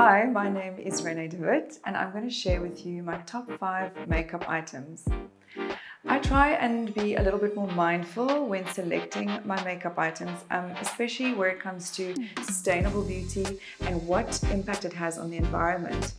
Hi, my name is Renee and I'm going to share with you my top 5 makeup items. I try and be a little bit more mindful when selecting my makeup items, especially where it comes to sustainable beauty and what impact it has on the environment.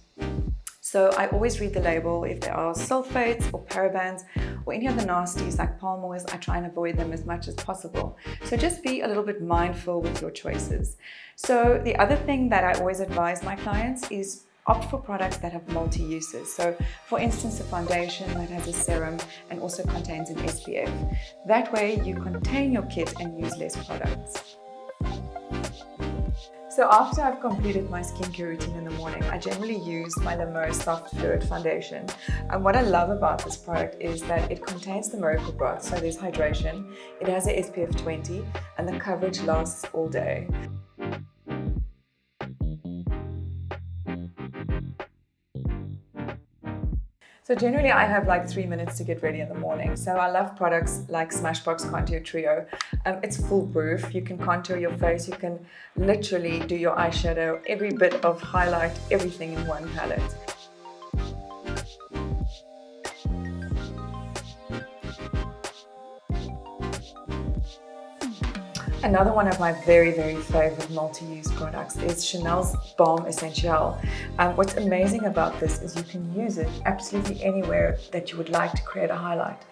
So I always read the label. If there are sulfates or parabens or any other nasties like palm oils, I try and avoid them as much as possible. So just be a little bit mindful with your choices. So the other thing that I always advise my clients is opt for products that have multi-uses. So for instance, a foundation that has a serum and also contains an SPF. That way you contain your kit and use less products. So after I've completed my skincare routine in the morning, I generally use my Limo Soft Fluid Foundation. And what I love about this product is that it contains the miracle broth, so there's hydration, it has a SPF 20, and the coverage lasts all day. So generally I have like 3 minutes to get ready in the morning. So I love products like Smashbox Contour Trio. It's foolproof. You can contour your face, you can literally do your eyeshadow, every bit of highlight, everything in one palette. Another one of my very favorite multi-use products is Chanel's Baume Essentiel. What's amazing about this is you can use it absolutely anywhere that you would like to create a highlight.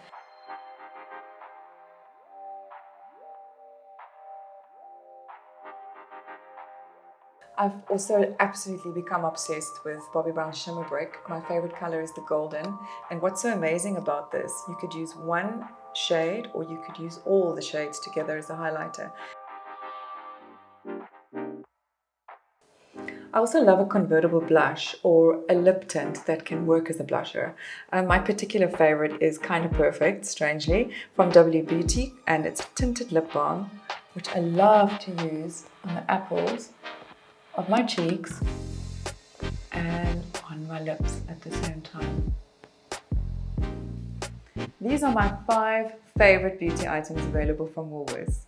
I've also absolutely become obsessed with Bobbi Brown Shimmer Brick. My favorite color is the golden. And what's so amazing about this, you could use one shade or you could use all the shades together as a highlighter. I also love a convertible blush or a lip tint that can work as a blusher. My particular favorite is Kinda Perfect, strangely, from WBeauty, and it's a tinted lip balm, which I love to use on the apples of my cheeks and on my lips at the same time. These are my 5 favorite beauty items available from Woolworths.